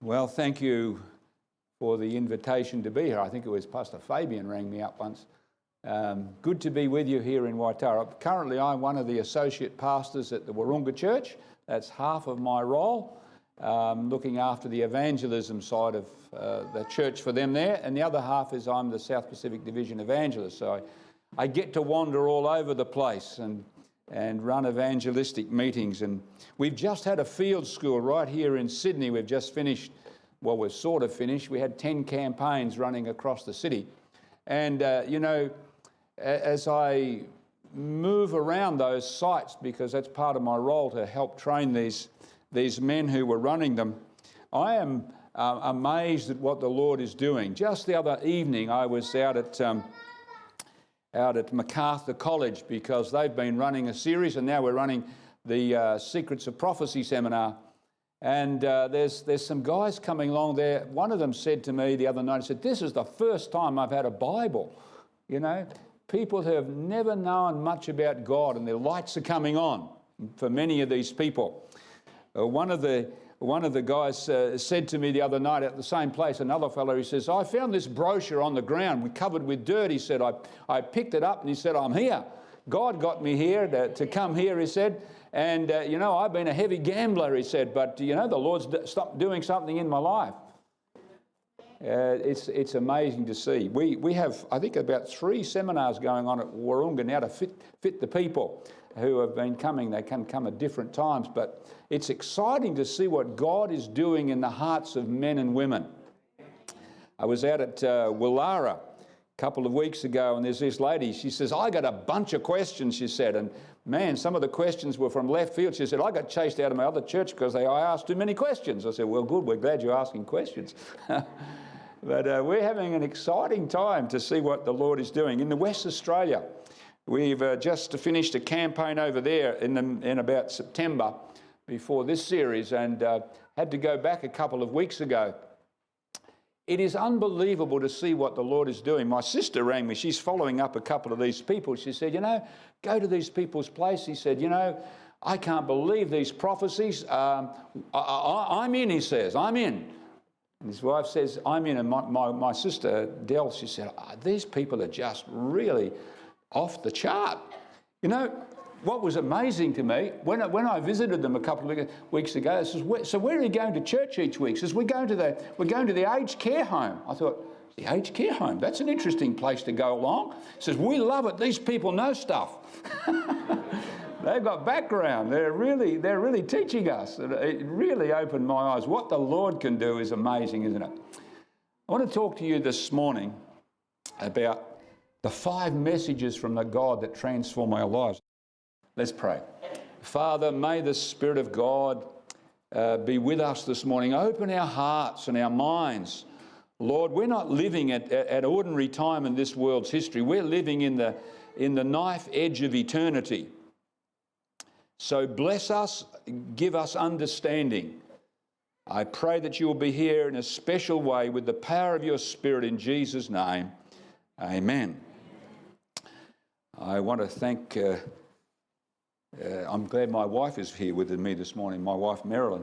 Well, thank you for the invitation to be here. I think it was Pastor Fabian rang me up once. Good to be with you here in Waitara. Currently, I'm one of the associate pastors at the Wahroonga Church. That's half of my role, looking after the evangelism side of the church for them there. And the other half is I'm the South Pacific Division evangelist. So I get to wander all over the place and run evangelistic meetings. And we've just had a field school right here in Sydney. We've just finished, well, we've sort of finished. We had 10 campaigns running across the city. And, as I move around those sites, because that's part of my role to help train these men who were running them, I am amazed at what the Lord is doing. Just the other evening, I was out at MacArthur College, because they've been running a series, and now we're running the Secrets of Prophecy seminar. And there's some guys coming along there. One of them said to me the other night, he said, "This is the first time I've had a Bible." You know, people who have never known much about God, and their lights are coming on for many of these people. One of the guys said to me the other night at the same place, another fellow, he says, "I found this brochure on the ground covered with dirt." He said, I picked it up, and he said, "I'm here. God got me here to come here," he said. "And, I've been a heavy gambler," he said, "but, the Lord's stopped doing something in my life." It's amazing to see. We have, I think, about 3 seminars going on at Wahroonga now to fit the people who have been coming. They can come at different times, but it's exciting to see what God is doing in the hearts of men and women. I was out at Waitara a couple of weeks ago, and there's this lady. She says, "I got a bunch of questions," she said, and man, some of the questions were from left field. She said, "I got chased out of my other church because I asked too many questions." I said, "Well, good, we're glad you're asking questions." But we're having an exciting time to see what the Lord is doing. In the West Australia, we've just finished a campaign over there in about September before this series, and had to go back a couple of weeks ago. It is unbelievable to see what the Lord is doing. My sister rang me. She's following up a couple of these people. She said, "Go to these people's place." He said, "I can't believe these prophecies. I'm in," he says. "I'm in." And his wife says, "I'm in." And my sister, Del, she said, "These people are just really off the chart." What was amazing to me, when I visited them a couple of weeks ago, I says, "So where are you going to church each week?" He says, "We're going to the aged care home." I thought, the aged care home, that's an interesting place to go along. He says, "We love it. These people know stuff." They've got background. They're really teaching us. It really opened my eyes. What the Lord can do is amazing, isn't it? I want to talk to you this morning about the 5 messages from the God that transform our lives. Let's pray. Father, may the Spirit of God be with us this morning. Open our hearts and our minds. Lord, we're not living at ordinary time in this world's history. We're living in the knife edge of eternity. So bless us, give us understanding. I pray that you will be here in a special way with the power of your Spirit in Jesus' name. Amen. I want to thank, I'm glad my wife is here with me this morning, my wife Marilyn.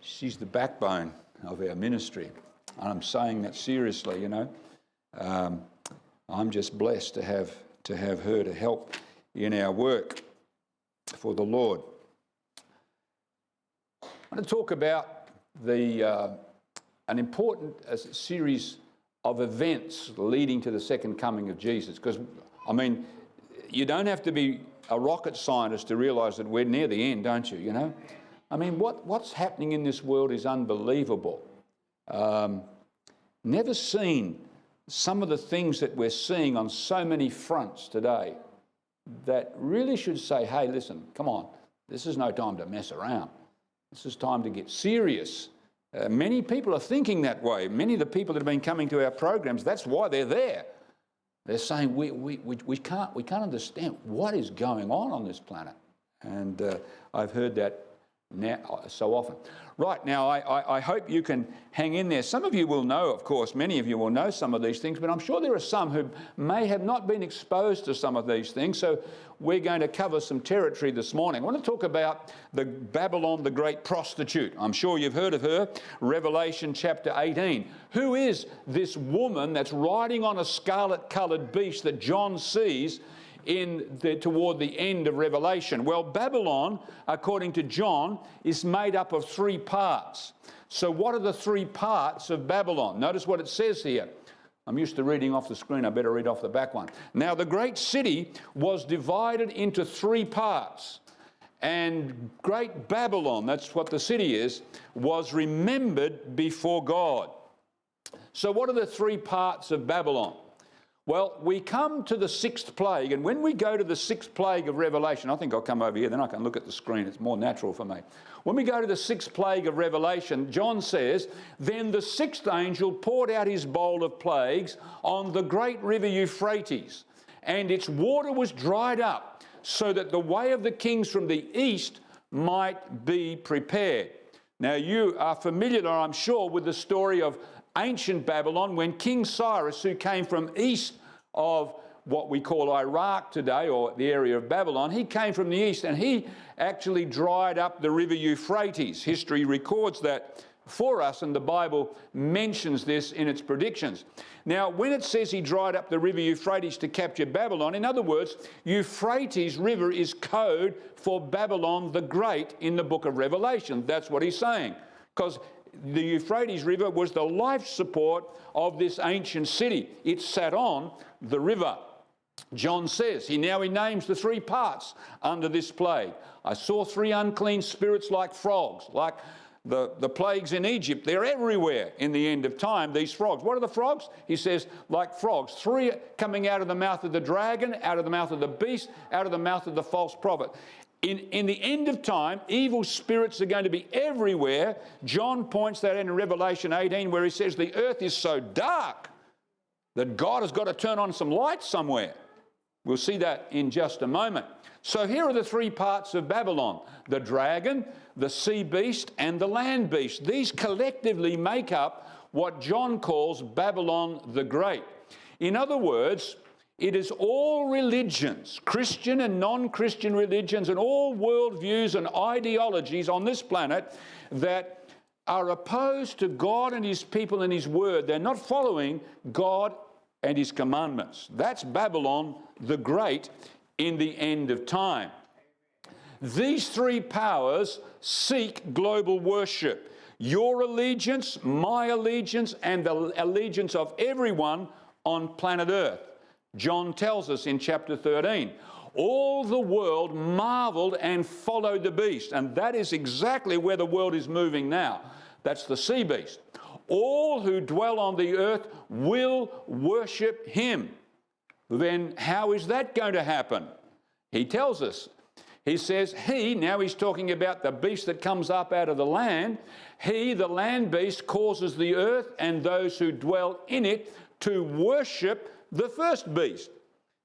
She's the backbone of our ministry. And I'm saying that seriously, I'm just blessed to have her to help in our work for the Lord. I want to talk about an important series of events leading to the second coming of Jesus. Because, you don't have to be a rocket scientist to realise that we're near the end, don't you, what's happening in this world is unbelievable. Never seen some of the things that we're seeing on so many fronts today that really should say, hey, listen, come on, this is no time to mess around. This is time to get serious. Many people are thinking that way. Many of the people that have been coming to our programs, that's why they're there. They're saying we can't understand what is going on this planet. And I've heard that now, so often. Right, now I hope you can hang in there. Some of you will know, of course, many of you will know some of these things, but I'm sure there are some who may have not been exposed to some of these things. So we're going to cover some territory this morning. I want to talk about the Babylon, the great prostitute. I'm sure you've heard of her. Revelation chapter 18. Who is this woman that's riding on a scarlet-coloured beast that John sees toward the end of Revelation? Well, Babylon, according to John, is made up of 3 parts. So what are the 3 parts of Babylon? Notice what it says here. I'm used to reading off the screen. I better read off the back one. Now, the great city was divided into 3 parts. And great Babylon, that's what the city is, was remembered before God. So what are the 3 parts of Babylon? Well, we come to the 6th plague, and when we go to the 6th plague of Revelation, I think I'll come over here, then I can look at the screen. It's more natural for me. When we go to the 6th plague of Revelation, John says, "Then the 6th angel poured out his bowl of plagues on the great river Euphrates, and its water was dried up, so that the way of the kings from the east might be prepared." Now, you are familiar, I'm sure, with the story of ancient Babylon, when King Cyrus, who came from east of what we call Iraq today, or the area of Babylon, he came from the east and he actually dried up the river Euphrates. History records that for us, and the Bible mentions this in its predictions. Now, when it says he dried up the river Euphrates to capture Babylon, in other words, Euphrates River is code for Babylon the Great in the book of Revelation. That's what he's saying, because the Euphrates River was the life support of this ancient city. It sat on the river. John says, he names the 3 parts under this plague. "I saw 3 unclean spirits like frogs," like the plagues in Egypt. They're everywhere in the end of time, these frogs. What are the frogs? He says, like frogs. 3 coming out of the mouth of the dragon, out of the mouth of the beast, out of the mouth of the false prophet. In the end of time, evil spirits are going to be everywhere. John points that in Revelation 18, where he says the earth is so dark that God has got to turn on some light somewhere. We'll see that in just a moment. So here are the 3 parts of Babylon: the dragon, the sea beast, and the land beast. These collectively make up what John calls Babylon the Great. In other words, it is all religions, Christian and non-Christian religions, and all worldviews and ideologies on this planet that are opposed to God and his people and his word. They're not following God and his commandments. That's Babylon the Great in the end of time. These 3 powers seek global worship. Your allegiance, my allegiance, and the allegiance of everyone on planet Earth. John tells us in chapter 13, all the world marveled and followed the beast. And that is exactly where the world is moving now. That's the sea beast. All who dwell on the earth will worship him. Then how is that going to happen? He tells us. He says, now he's talking about the beast that comes up out of the land. He, the land beast, causes the earth and those who dwell in it to worship the first beast.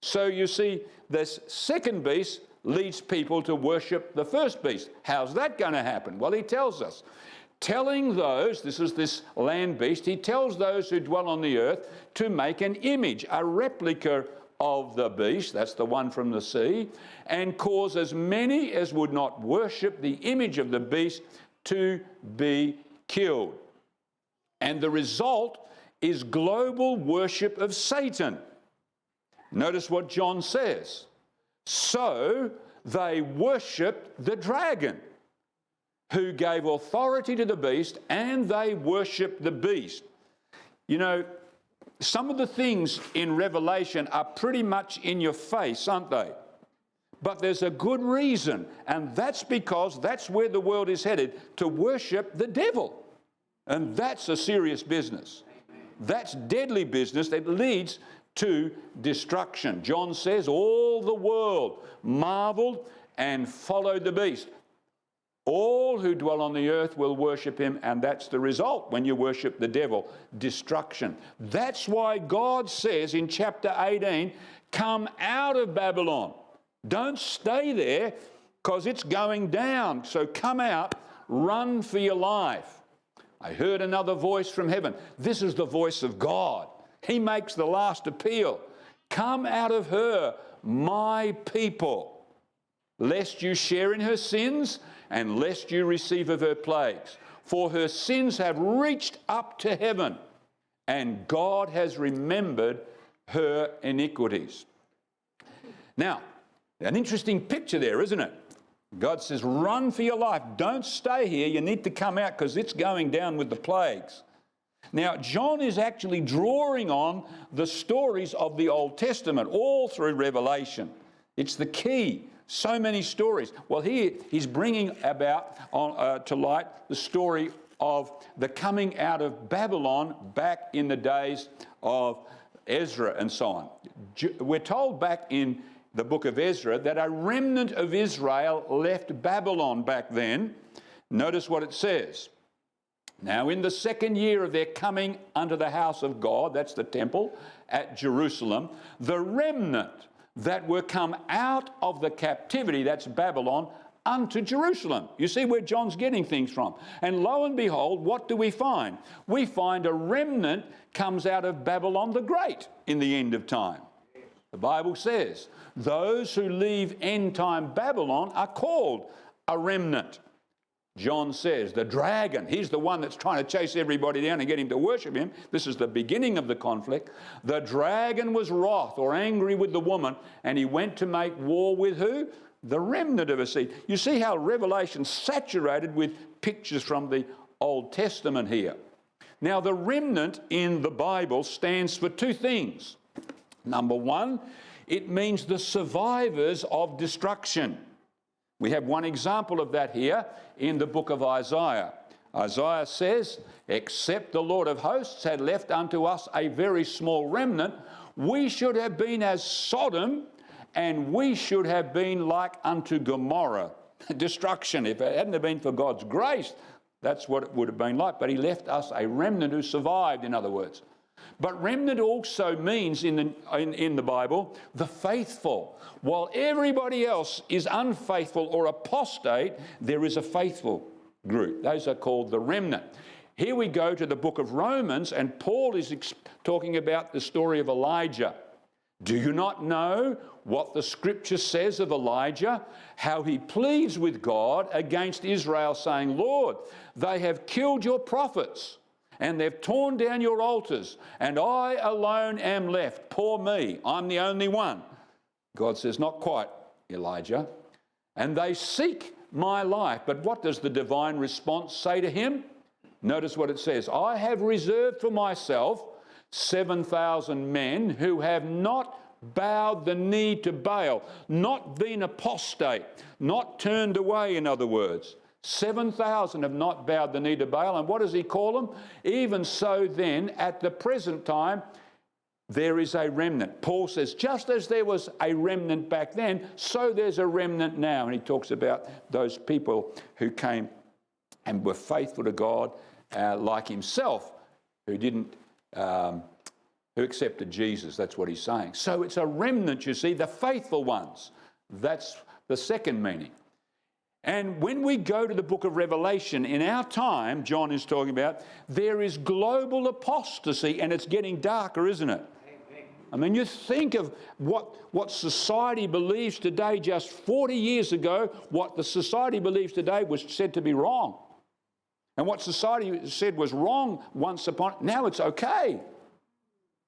So you see, this second beast leads people to worship the first beast. How's that going to happen? Well, he tells us, telling those, this is this land beast, he tells those who dwell on the earth to make an image, a replica of the beast, that's the one from the sea, and cause as many as would not worship the image of the beast to be killed. And the result is global worship of Satan. Notice what John says. So they worshipped the dragon, who gave authority to the beast, and they worshipped the beast. You know, some of the things in Revelation are pretty much in your face, aren't they? But there's a good reason, and that's because that's where the world is headed, to worship the devil. And that's a serious business. That's deadly business that leads to destruction. John says all the world marveled and followed the beast. All who dwell on the earth will worship him, and that's the result when you worship the devil, destruction. That's why God says in chapter 18, come out of Babylon. Don't stay there. because it's going down. So come out, run for your life. I heard another voice from heaven. This is the voice of God. He makes the last appeal. Come out of her, my people, lest you share in her sins and lest you receive of her plagues. For her sins have reached up to heaven, and God has remembered her iniquities. Now, an interesting picture there, isn't it? God says, run for your life. Don't stay here. You need to come out because it's going down with the plagues. Now, John is actually drawing on the stories of the Old Testament all through Revelation. It's the key. So many stories. Well, here he's bringing about to light the story of the coming out of Babylon back in the days of Ezra and so on. We're told back in the book of Ezra that a remnant of Israel left Babylon back then. Notice what it says. Now, in the second year of their coming unto the house of God, that's the temple at Jerusalem, the remnant that were come out of the captivity, that's Babylon, unto Jerusalem. You see where John's getting things from. And lo and behold, what do we find? We find a remnant comes out of Babylon the Great in the end of time. The Bible says, those who leave end-time Babylon are called a remnant. John says, the dragon, he's the one that's trying to chase everybody down and get him to worship him. This is the beginning of the conflict. The dragon was wroth or angry with the woman, and he went to make war with who? The remnant of her seed. You see how Revelation's saturated with pictures from the Old Testament here. Now, the remnant in the Bible stands for two things. Number one, it means the survivors of destruction. We have one example of that here in the book of Isaiah. Isaiah says, except the Lord of hosts had left unto us a very small remnant, we should have been as Sodom, and we should have been like unto Gomorrah. Destruction. If it hadn't have been for God's grace, that's what it would have been like. But he left us a remnant who survived, in other words. But remnant also means in the Bible, the faithful. While everybody else is unfaithful or apostate, there is a faithful group. Those are called the remnant. Here we go to the book of Romans, and Paul is talking about the story of Elijah. Do you not know what the scripture says of Elijah? How he pleads with God against Israel, saying, Lord, they have killed your prophets, and they've torn down your altars, and I alone am left. Poor me, I'm the only one. God says, not quite, Elijah. And they seek my life. But what does the divine response say to him? Notice what it says. I have reserved for myself 7,000 men who have not bowed the knee to Baal, not been apostate, not turned away, in other words. 7,000 have not bowed the knee to Baal. And what does he call them? Even so then, at the present time, there is a remnant. Paul says, just as there was a remnant back then, so there's a remnant now. And he talks about those people who came and were faithful to God like himself, who accepted Jesus. That's what he's saying. So it's a remnant, you see, the faithful ones. That's the second meaning. And when we go to the book of Revelation, in our time, John is talking about, there is global apostasy, and it's getting darker, isn't it? I mean, you think of what society believes today. Just 40 years ago, what the society believes today was said to be wrong. And what society said was wrong once upon, now it's okay.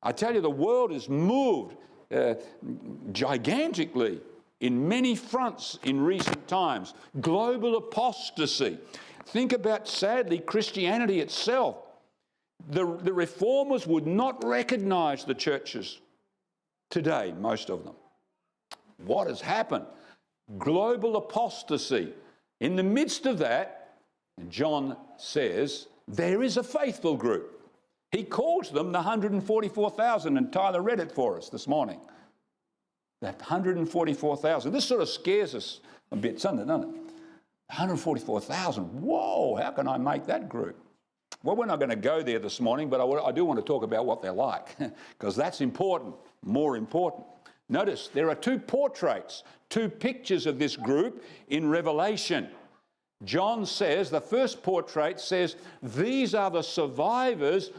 I tell you, the world has moved gigantically in many fronts in recent times. Global apostasy. Think about, sadly, Christianity itself. The reformers would not recognize the churches today, most of them. What has happened? Global apostasy. In the midst of that, John says, there is a faithful group. He calls them the 144,000, and Tyler read it for us this morning. That 144,000. This sort of scares us a bit, doesn't it? 144,000. Whoa, how can I make that group? Well, we're not going to go there this morning, but I do want to talk about what they're like, because that's important, more important. Notice there are two portraits, two pictures of this group in Revelation. John says, the first portrait says, these are the survivors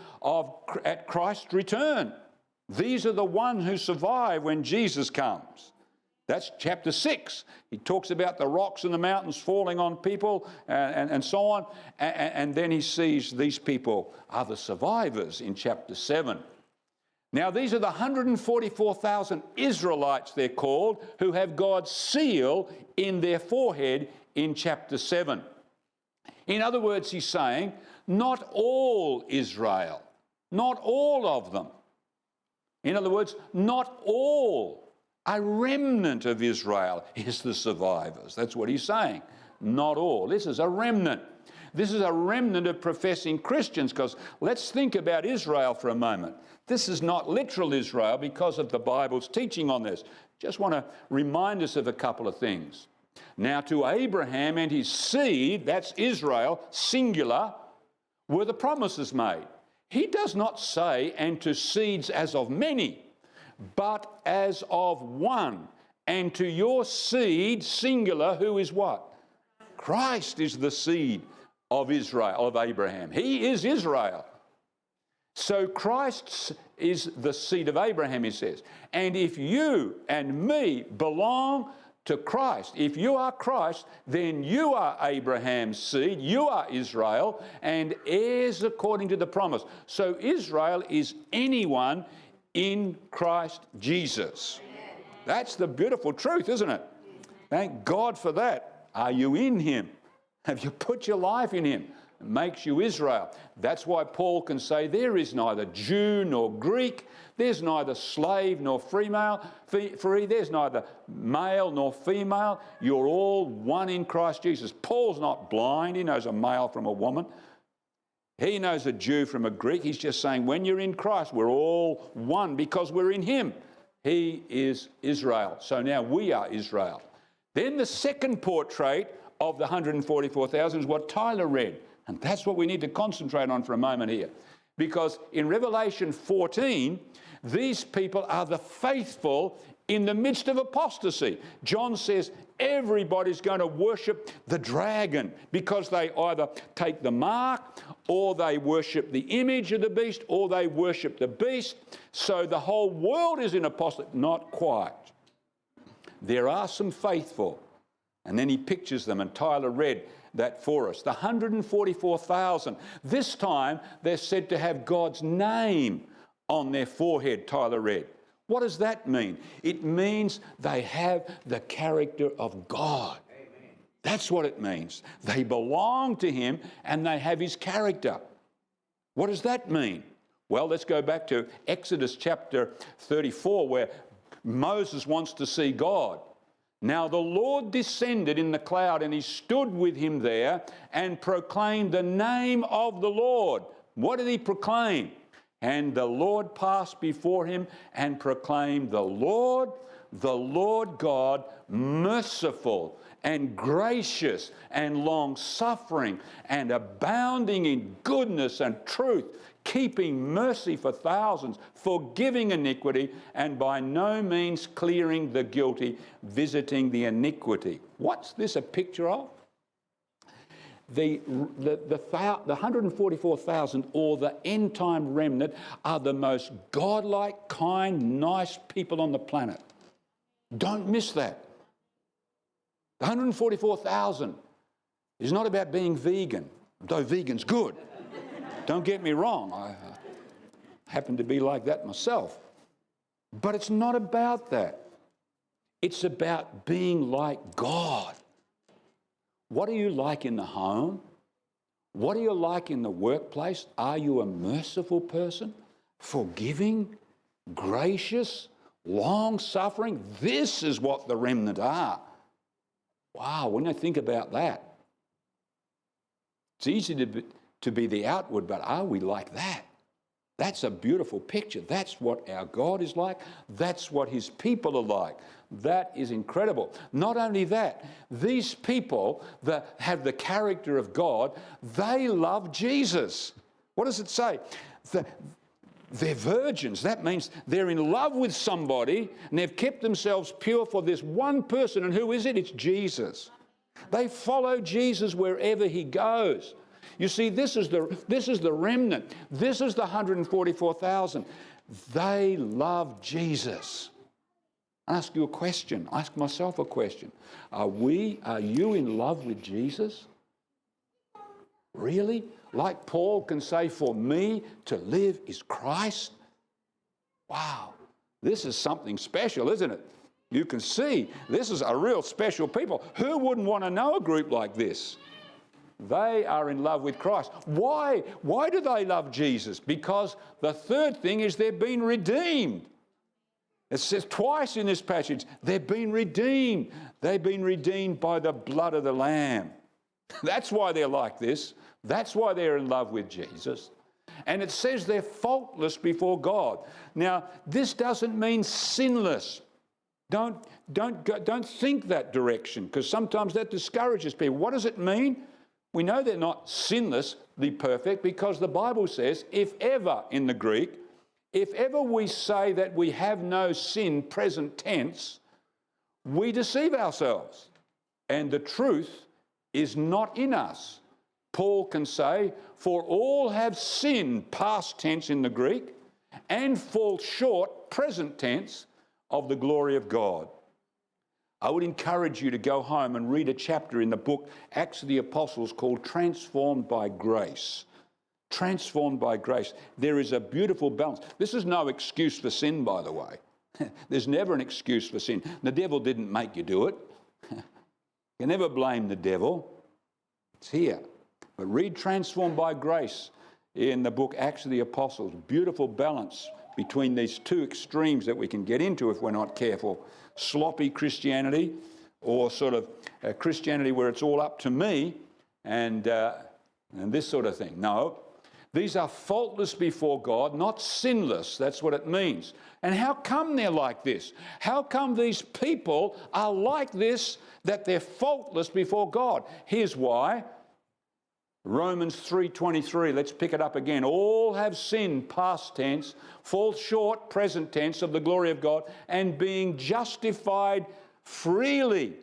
at Christ's return. These are the ones who survive when Jesus comes. That's chapter 6. He talks about the rocks and the mountains falling on people and so on. And then he sees these people are the survivors in chapter 7. Now, these are the 144,000 Israelites, they're called, who have God's seal in their forehead in chapter 7. In other words, he's saying, not all Israel, not all of them. In other words, not all, a remnant of Israel is the survivors. That's what he's saying. Not all. This is a remnant. This is a remnant of professing Christians, because let's think about Israel for a moment. This is not literal Israel because of the Bible's teaching on this. Just want to remind us of a couple of things. Now, to Abraham and his seed, that's Israel, singular, were the promises made. He does not say, and to seeds as of many, but as of one. And to your seed, singular, who is what? Christ is the seed of Israel, of Abraham. He is Israel. So Christ is the seed of Abraham, he says. And if you and me belong to Christ, if you are Christ, then you are Abraham's seed, you are Israel, and heirs according to the promise. So Israel is anyone in Christ Jesus. That's the beautiful truth, isn't it? Thank God for that. Are you in him? Have you put your life in him? It makes you Israel. That's why Paul can say there is neither Jew nor Greek, there's neither slave nor free, there's neither male nor female. You're all one in Christ Jesus. Paul's not blind. He knows a male from a woman. He knows a Jew from a Greek. He's just saying when you're in Christ, we're all one because we're in him. He is Israel. So now we are Israel. Then the second portrait of the 144,000 is what Tyler read. And that's what we need to concentrate on for a moment here. Because in Revelation 14, these people are the faithful in the midst of apostasy. John says everybody's going to worship the dragon because they either take the mark or they worship the image of the beast or they worship the beast. So the whole world is in apostasy. Not quite. There are some faithful. And then he pictures them, and Tyler read that for us. The 144,000. This time they're said to have God's name on their forehead, Tyler read. What does that mean? It means they have the character of God. Amen. That's what it means. They belong to him and they have his character. What does that mean? Well, let's go back to Exodus chapter 34, where Moses wants to see God. Now the Lord descended in the cloud, and he stood with him there and proclaimed the name of the Lord. What did he proclaim? And the Lord passed before him and proclaimed, the Lord God, merciful and gracious and long-suffering and abounding in goodness and truth, keeping mercy for thousands, forgiving iniquity, and by no means clearing the guilty, visiting the iniquity. What's this a picture of? The 144,000, or the end-time remnant, are the most godlike, kind, nice people on the planet. Don't miss that. The 144,000 is not about being vegan, though vegan's good. Don't get me wrong. I happen to be like that myself. But it's not about that. It's about being like God. What are you like in the home? What are you like in the workplace? Are you a merciful person? Forgiving? Gracious? Long-suffering? This is what the remnant are. Wow, when I think about that, it's easy to be the outward, but are we like that? That's a beautiful picture. That's what our God is like. That's what his people are like. That is incredible. Not only that, these people that have the character of God, they love Jesus. What does it say? They're virgins. That means they're in love with somebody and they've kept themselves pure for this one person. And who is it? It's Jesus. They follow Jesus wherever he goes. You see, this is the remnant. This is the 144,000. They love Jesus. I ask you a question. I ask myself a question. Are you in love with Jesus? Really? Like Paul can say, for me to live is Christ? Wow. This is something special, isn't it? You can see this is a real special people. Who wouldn't want to know a group like this? They are in love with Christ. Why? Why do they love Jesus? Because the third thing is they've been redeemed. It says twice in this passage, they've been redeemed. They've been redeemed by the blood of the Lamb. That's why they're like this. That's why they're in love with Jesus. And it says they're faultless before God. Now, this doesn't mean sinless. Don't think that direction, because sometimes that discourages people. What does it mean? We know they're not sinless, the perfect, because the Bible says, if ever, in the Greek, if ever we say that we have no sin, present tense, we deceive ourselves, and the truth is not in us. Paul can say, for all have sinned, past tense in the Greek, and fall short, present tense, of the glory of God. I would encourage you to go home and read a chapter in the book Acts of the Apostles called Transformed by Grace. Transformed by grace. There is a beautiful balance. This is no excuse for sin, by the way. There's never an excuse for sin. The devil didn't make you do it. You never blame the devil. It's here. But read Transformed by Grace in the book Acts of the Apostles. Beautiful balance between these two extremes that we can get into if we're not careful. Sloppy Christianity, or sort of Christianity where it's all up to me, and this sort of thing. No, these are faultless before God, not sinless. That's what it means. And how come they're like this? How come these people are like this, that they're faultless before God? Here's why. Romans 3:23, let's pick it up again. All have sinned, past tense, fall short, present tense, of the glory of God, and being justified freely.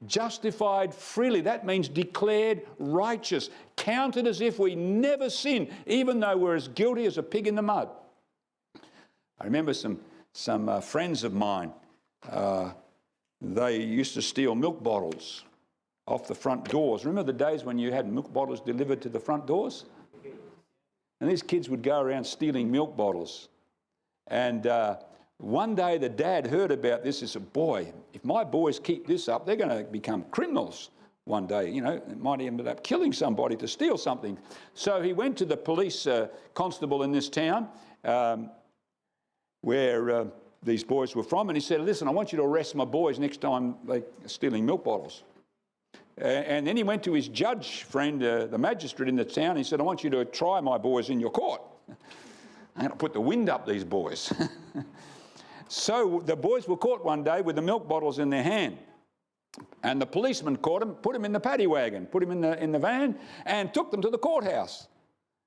Justified freely, that means declared righteous, counted as if we never sinned, even though we're as guilty as a pig in the mud. I remember some friends of mine, they used to steal milk bottles off the front doors. Remember the days when you had milk bottles delivered to the front doors? And these kids would go around stealing milk bottles. And one day the dad heard about this. He said, boy, if my boys keep this up, they're going to become criminals one day. You know, it might end up killing somebody to steal something. So he went to the police constable in this town where these boys were from, and he said, listen, I want you to arrest my boys next time they're stealing milk bottles. And then he went to his judge friend, the magistrate in the town. He said, I want you to try my boys in your court. I'm going to put the wind up these boys. So the boys were caught one day with the milk bottles in their hand. And the policeman caught them, put them in the paddy wagon, put them in the van, and took them to the courthouse.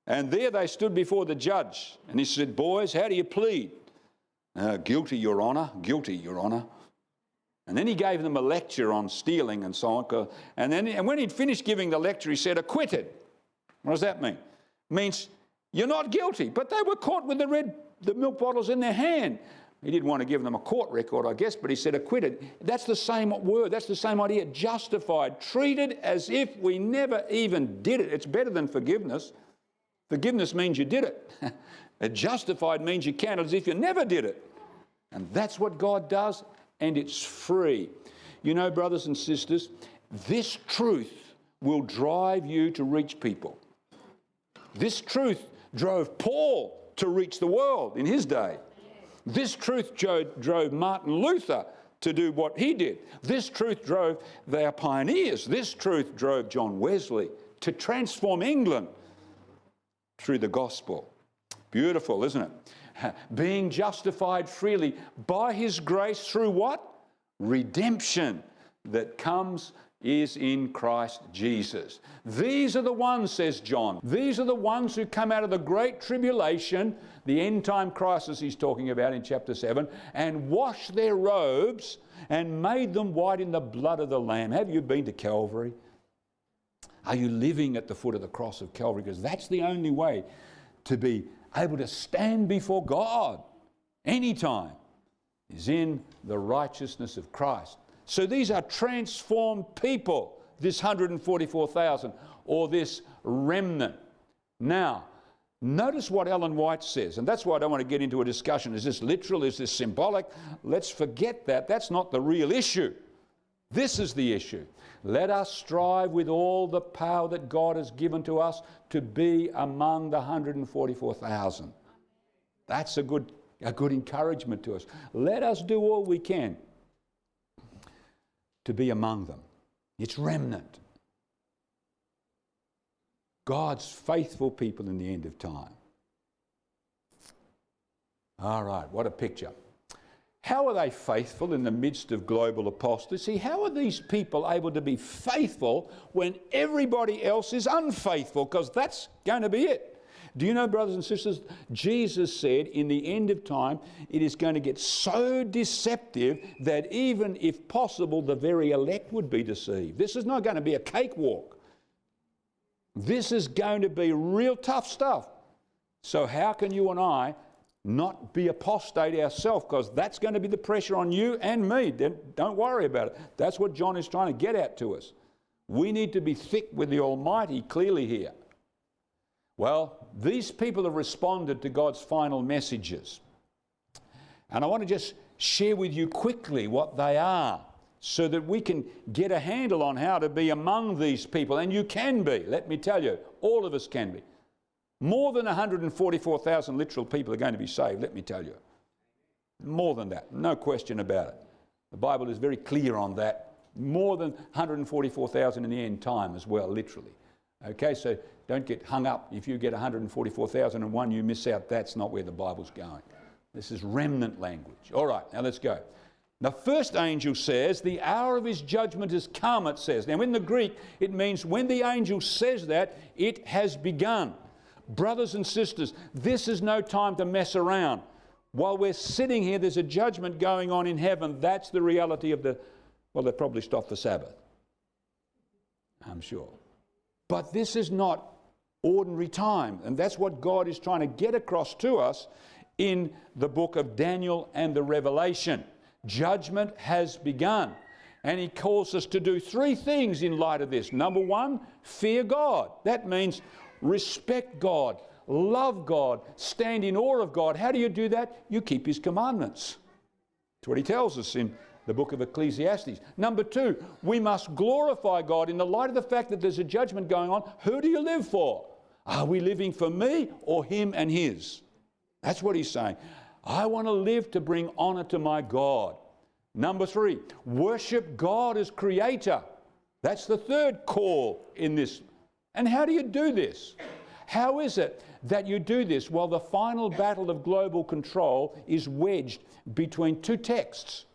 And there they stood before the judge. And he said, boys, how do you plead? Guilty, Your Honour. Guilty, Your Honour. And then he gave them a lecture on stealing and so on. And when he'd finished giving the lecture, he said, acquitted. What does that mean? It means you're not guilty. But they were caught with the milk bottles in their hand. He didn't want to give them a court record, I guess, but he said acquitted. That's the same word. That's the same idea. Justified. Treated as if we never even did it. It's better than forgiveness. Forgiveness means you did it. Justified means you counted as if you never did it. And that's what God does. And it's free. You know, brothers and sisters, this truth will drive you to reach people. This truth drove Paul to reach the world in his day. This truth drove Martin Luther to do what he did. This truth drove their pioneers. This truth drove John Wesley to transform England through the gospel. Beautiful, isn't it? Being justified freely by his grace through what? Redemption that comes is in Christ Jesus. These are the ones, says John, these are the ones who come out of the great tribulation, the end time crisis he's talking about in chapter 7, and washed their robes and made them white in the blood of the Lamb. Have you been to Calvary? Are you living at the foot of the cross of Calvary? Because that's the only way to be able to stand before God anytime, is in the righteousness of Christ. So these are transformed people, this 144,000, or this remnant. Now, notice what Ellen White says, and that's why I don't want to get into a discussion. Is this literal? Is this symbolic? Let's forget that. That's not the real issue. This is the issue. Let us strive with all the power that God has given to us to be among the 144,000. That's a good encouragement to us. Let us do all we can to be among them. It's remnant. God's faithful people in the end of time. All right, what a picture. How are they faithful in the midst of global apostasy? How are these people able to be faithful when everybody else is unfaithful? Because that's going to be it. Do you know, brothers and sisters, Jesus said in the end of time, it is going to get so deceptive that even if possible, the very elect would be deceived. This is not going to be a cakewalk. This is going to be real tough stuff. So how can you and I not be apostate ourselves? Because that's going to be the pressure on you and me. Don't worry about it. That's what John is trying to get at to us. We need to be thick with the Almighty clearly here. Well, these people have responded to God's final messages. And I want to just share with you quickly what they are so that we can get a handle on how to be among these people. And you can be, let me tell you, all of us can be. More than 144,000 literal people are going to be saved, let me tell you. More than that, no question about it. The Bible is very clear on that. More than 144,000 in the end time as well, literally. Okay, so don't get hung up. If you get 144,001, you miss out. That's not where the Bible's going. This is remnant language. All right, now let's go. The first angel says, the hour of his judgment has come, it says. Now in the Greek, it means when the angel says that, it has begun. Brothers and sisters, this is no time to mess around. While we're sitting here, there's a judgment going on in heaven. That's the reality of well, they probably stopped the Sabbath, I'm sure. But this is not ordinary time. And that's what God is trying to get across to us in the book of Daniel and the Revelation. Judgment has begun. And he calls us to do three things in light of this. Number one, fear God. That means respect God, love God, stand in awe of God. How do you do that? You keep his commandments. That's what he tells us in the book of Ecclesiastes. Number two, we must glorify God in the light of the fact that there's a judgment going on. Who do you live for? Are we living for me or him and his? That's what he's saying. I want to live to bring honor to my God. Number three, worship God as creator. That's the third call in this. And how do you do this? How is it that you do this? Well, the final battle of global control is wedged between two texts.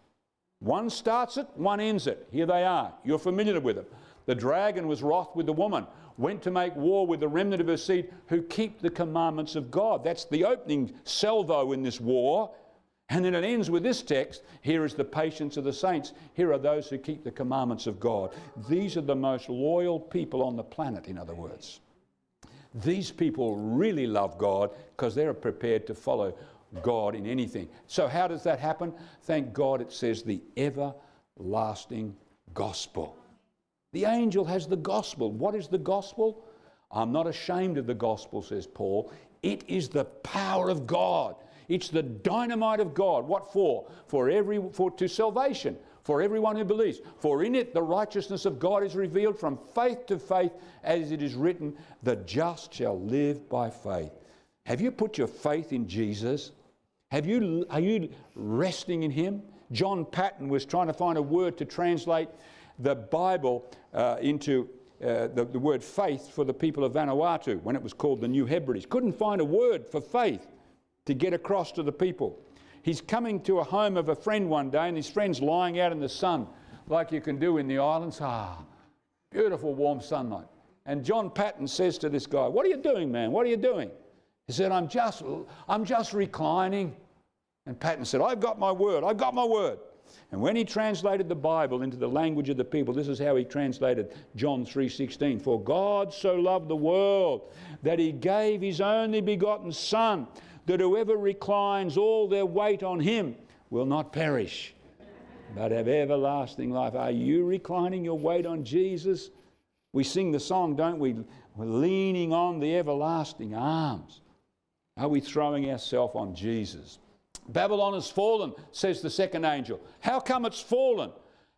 One starts it, one ends it. Here they are. You're familiar with it. The dragon was wroth with the woman, went to make war with the remnant of her seed who keep the commandments of God. That's the opening salvo in this war. And then it ends with this text. Here is the patience of the saints. Here are those who keep the commandments of God. These are the most loyal people on the planet, in other words. These people really love God because they're prepared to follow God in anything. So how does that happen? Thank God it says the everlasting gospel. The angel has the gospel. What is the gospel? I'm not ashamed of the gospel, says Paul. It is the power of God. It's the dynamite of God. What for? To salvation, for everyone who believes. For in it the righteousness of God is revealed from faith to faith, as it is written, the just shall live by faith. Have you put your faith in Jesus? Are you resting in him? John Patton was trying to find a word to translate the Bible into the word faith for the people of Vanuatu when it was called the New Hebrides. Couldn't find a word for faith to get across to the people. He's coming to a home of a friend one day and his friend's lying out in the sun like you can do in the islands. Beautiful warm sunlight. And John Patton says to this guy, "What are you doing, man? What are you doing?" He said, I'm just reclining. And Patton said, "I've got my word. I've got my word." And when he translated the Bible into the language of the people, this is how he translated John 3:16. "For God so loved the world that he gave his only begotten Son, that whoever reclines all their weight on him will not perish, but have everlasting life." Are you reclining your weight on Jesus? We sing the song, don't we? We're leaning on the everlasting arms. Are we throwing ourselves on Jesus? Babylon has fallen, says the second angel. How come it's fallen?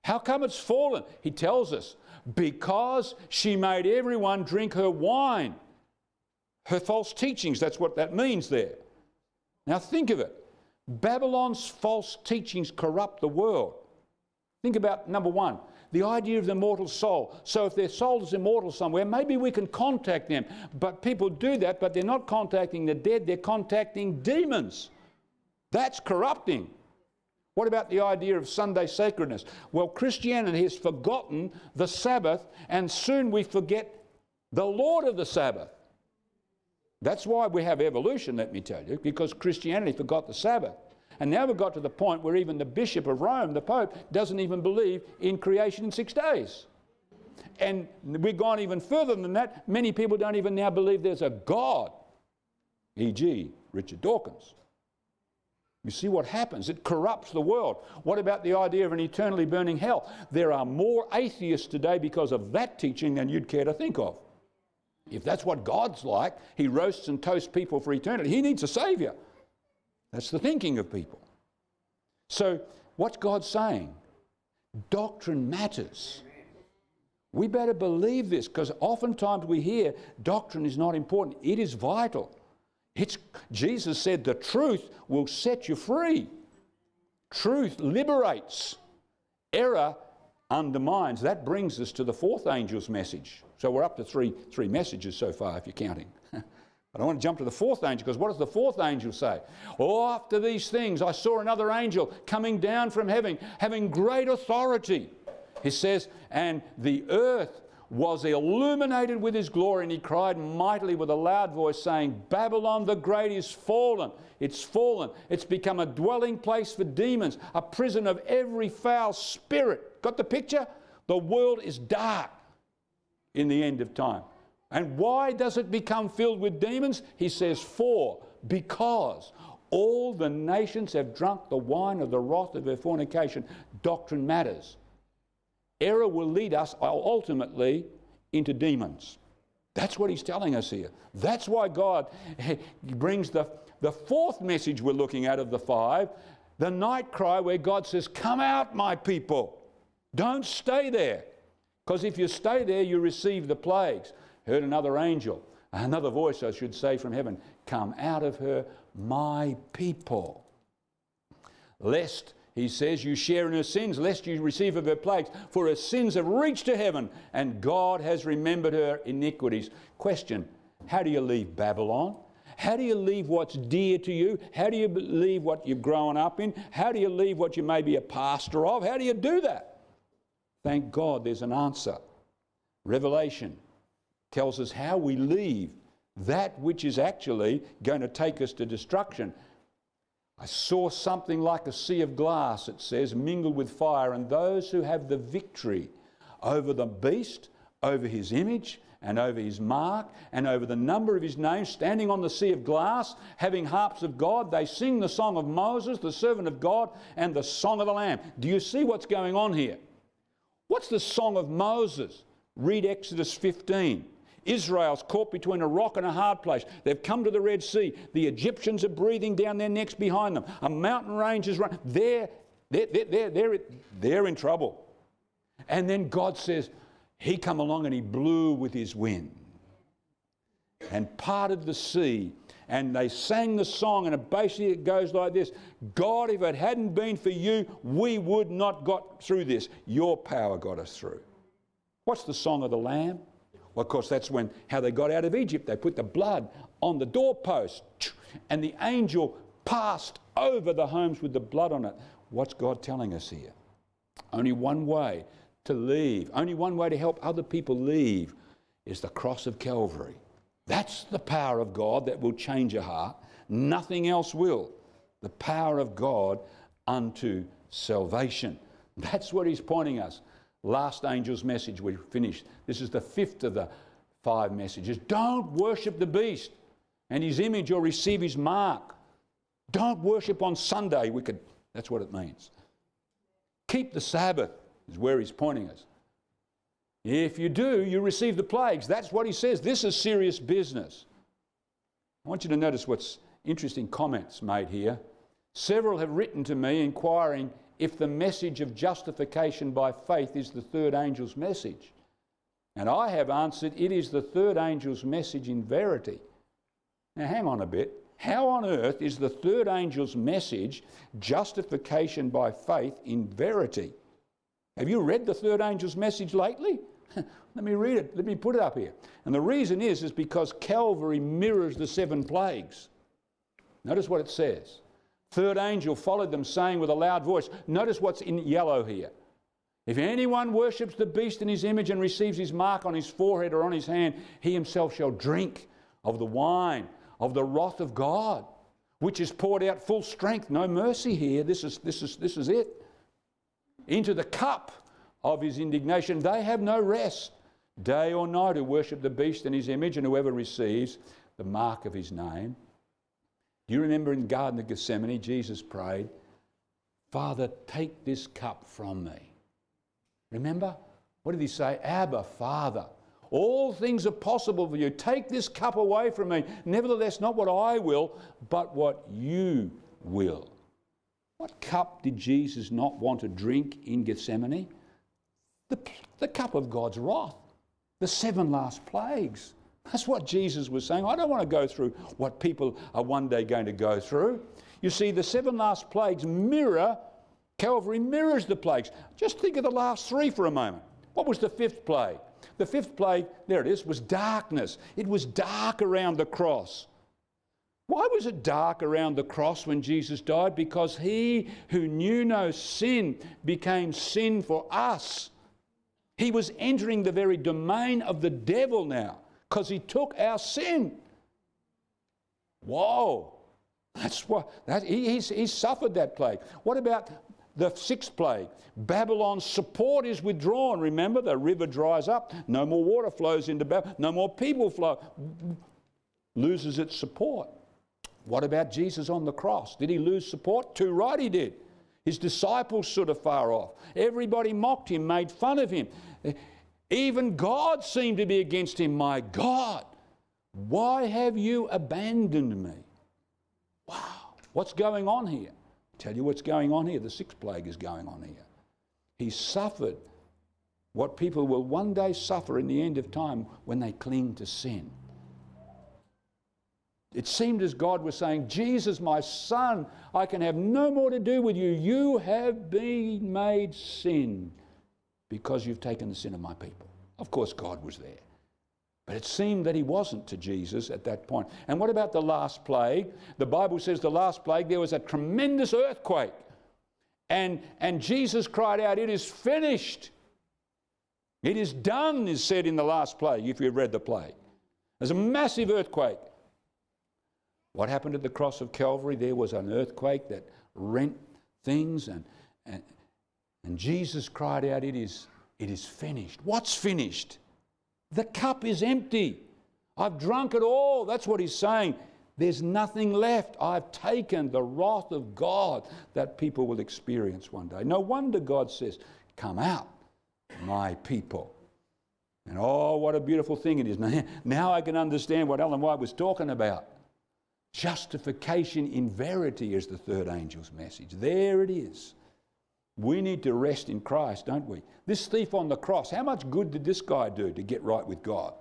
How come it's fallen? He tells us, because she made everyone drink her wine, her false teachings. That's what that means there. Now think of it. Babylon's false teachings corrupt the world. Think about number one, the idea of the immortal soul. So if their soul is immortal somewhere, maybe we can contact them. But people do that, but they're not contacting the dead, they're contacting demons. That's corrupting. What about the idea of Sunday sacredness? Well, Christianity has forgotten the Sabbath, and soon we forget the Lord of the Sabbath. That's why we have evolution, let me tell you, because Christianity forgot the Sabbath. And now we've got to the point where even the Bishop of Rome, the Pope, doesn't even believe in creation in 6 days. And we've gone even further than that. Many people don't even now believe there's a God, e.g. Richard Dawkins. You see what happens? It corrupts the world. What about the idea of an eternally burning hell? There are more atheists today because of that teaching than you'd care to think of. If that's what God's like, he roasts and toasts people for eternity. He needs a saviour. That's the thinking of people. So what's God saying? Doctrine matters. We better believe this, because oftentimes we hear doctrine is not important. It is vital. Jesus said the truth will set you free. Truth liberates. Error undermines. That brings us to the fourth angel's message. So we're up to three messages so far, if you're counting. But I want to jump to the fourth angel, because what does the fourth angel say? "Oh, after these things I saw another angel coming down from heaven, having great authority." He says, "And the earth was illuminated with his glory, and he cried mightily with a loud voice, saying, Babylon the great is fallen. It's fallen. It's become a dwelling place for demons, a prison of every foul spirit." Got the picture? The world is dark in the end of time. And why does it become filled with demons? He says, because all the nations have drunk the wine of the wrath of their fornication. Doctrine matters. Error will lead us ultimately into demons. That's what he's telling us here. That's why God brings the fourth message we're looking at of the five, the night cry, where God says, "Come out, my people. Don't stay there. Because if you stay there, you receive the plagues." Heard another voice, I should say, from heaven, "Come out of her, my people. Lest," he says, "you share in her sins, lest you receive of her plagues. For her sins have reached to heaven, and God has remembered her iniquities." Question, how do you leave Babylon? How do you leave what's dear to you? How do you leave what you've grown up in? How do you leave what you may be a pastor of? How do you do that? Thank God there's an answer. Revelation tells us how we leave that which is actually going to take us to destruction. "I saw something like a sea of glass," it says, "mingled with fire, and those who have the victory over the beast, over his image, and over his mark, and over the number of his name, standing on the sea of glass, having harps of God, they sing the song of Moses, the servant of God, and the song of the Lamb." Do you see what's going on here? What's the song of Moses? Read Exodus 15. Israel's caught between a rock and a hard place. They've come to the Red Sea. The Egyptians are breathing down their necks behind them. A mountain range is running. They're in trouble. And then God says, he come along and he blew with his wind and parted the sea. And they sang the song, and it goes like this: "God, if it hadn't been for you, we would not got through this. Your power got us through." What's the song of the Lamb? Well, of course, that's how they got out of Egypt. They put the blood on the doorpost, and the angel passed over the homes with the blood on it. What's God telling us here? Only one way to leave. Only one way to help other people leave is the cross of Calvary. That's the power of God that will change your heart. Nothing else will. The power of God unto salvation. That's what he's pointing us. Last angel's message, we finished. This is the 5th of the 5 messages. Don't worship the beast and his image or receive his mark. Don't worship on Sunday. That's what it means. Keep the Sabbath is where he's pointing us. If you do, you receive the plagues. That's what he says. This is serious business. I want you to notice what's interesting comments made here. Several have written to me inquiring if the message of justification by faith is the third angel's message. And I have answered, it is the third angel's message in verity. Now hang on a bit. How on earth is the third angel's message justification by faith in verity? Have you read the third angel's message lately? Let me read it. Let me put it up here. And the reason is because Calvary mirrors the 7 plagues. Notice what it says. Third angel followed them, saying with a loud voice, notice what's in yellow here. If anyone worships the beast in his image and receives his mark on his forehead or on his hand, he himself shall drink of the wine of the wrath of God, which is poured out full strength. No mercy here. This is it. Into the cup of his indignation. They have no rest, day or night, who worship the beast and his image, and whoever receives the mark of his name. Do you remember in the Garden of Gethsemane, Jesus prayed, Father, take this cup from me. Remember? What did he say? Abba, Father, all things are possible for you. Take this cup away from me. Nevertheless, not what I will, but what you will. What cup did Jesus not want to drink in Gethsemane? The cup of God's wrath. The 7 last plagues. That's what Jesus was saying. I don't want to go through what people are one day going to go through. You see, the 7 last plagues Calvary mirrors the plagues. Just think of the last 3 for a moment. What was the 5th plague? The 5th plague, there it is, was darkness. It was dark around the cross. Why was it dark around the cross when Jesus died? Because he who knew no sin became sin for us. He was entering the very domain of the devil now because he took our sin. Whoa. That's what he suffered that plague. What about the 6th plague? Babylon's support is withdrawn. Remember, the river dries up. No more water flows into Babylon. No more people flow. Loses its support. What about Jesus on the cross? Did he lose support? Too right he did. His disciples stood afar off. Everybody mocked him, made fun of him. Even God seemed to be against him. My God, why have you abandoned me? Wow, what's going on here? I'll tell you what's going on here. The 6th plague is going on here. He suffered what people will one day suffer in the end of time when they cling to sin. It seemed as God was saying, Jesus, my son, I can have no more to do with you. You have been made sin because you've taken the sin of my people. Of course, God was there. But it seemed that he wasn't to Jesus at that point. And what about the last plague? The Bible says the last plague, there was a tremendous earthquake. And Jesus cried out, it is finished. It is done, is said in the last plague, if you've read the plague. There's a massive earthquake. What happened at the cross of Calvary? There was an earthquake that rent things, and Jesus cried out, it is finished. What's finished? The cup is empty. I've drunk it all. That's what he's saying. There's nothing left. I've taken the wrath of God that people will experience one day. No wonder God says, come out, my people. And oh, what a beautiful thing it is. Now I can understand what Ellen White was talking about. Justification in verity is the third angel's message. There it is. We need to rest in Christ, don't we? This thief on the cross, how much good did this guy do to get right with God?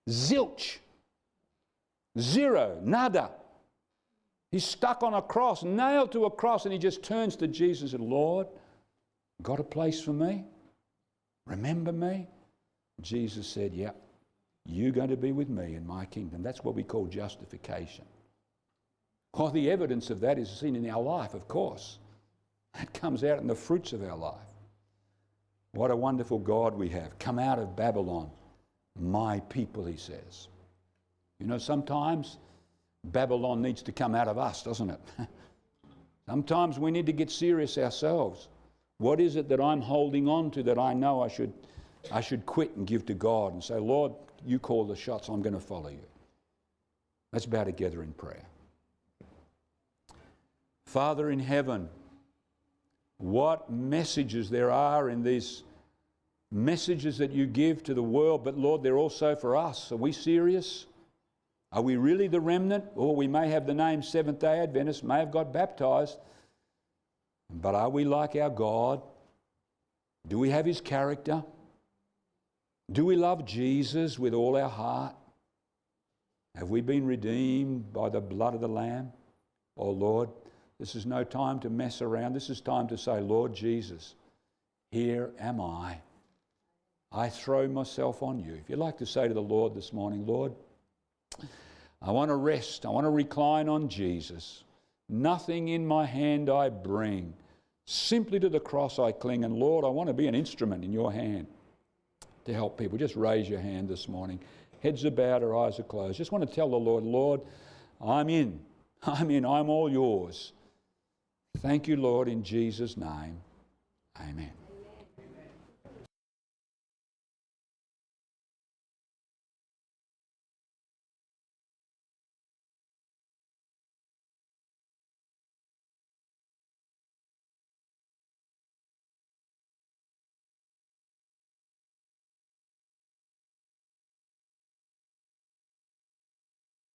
Zilch. Zero. Nada. He's stuck on a cross, nailed to a cross, and he just turns to Jesus and, Lord, got a place for me? Remember me? Jesus said, yeah, you're going to be with me in my kingdom. That's what we call justification. Well, the evidence of that is seen in our life, of course. That comes out in the fruits of our life. What a wonderful God we have. Come out of Babylon, my people, he says. You know, sometimes Babylon needs to come out of us, doesn't it? Sometimes we need to get serious ourselves. What is it that I'm holding on to that I know I should quit and give to God and say, Lord, you call the shots, I'm going to follow you. Let's bow together in prayer. Father in heaven, what messages there are in these messages that you give to the world, but Lord, they're also for us. Are we serious? Are we really the remnant? Or we may have the name Seventh-day Adventists, may have got baptized, but are we like our God? Do we have his character? Do we love Jesus with all our heart? Have we been redeemed by the blood of the Lamb? Oh Lord, this is no time to mess around. This is time to say, Lord Jesus, here am I. I throw myself on you. If you'd like to say to the Lord this morning, Lord, I want to rest. I want to recline on Jesus. Nothing in my hand I bring. Simply to the cross I cling. And Lord, I want to be an instrument in your hand to help people. Just raise your hand this morning. Heads are bowed, our eyes are closed. Just want to tell the Lord, Lord, I'm in. I'm all yours. Thank you, Lord, in Jesus' name. Amen.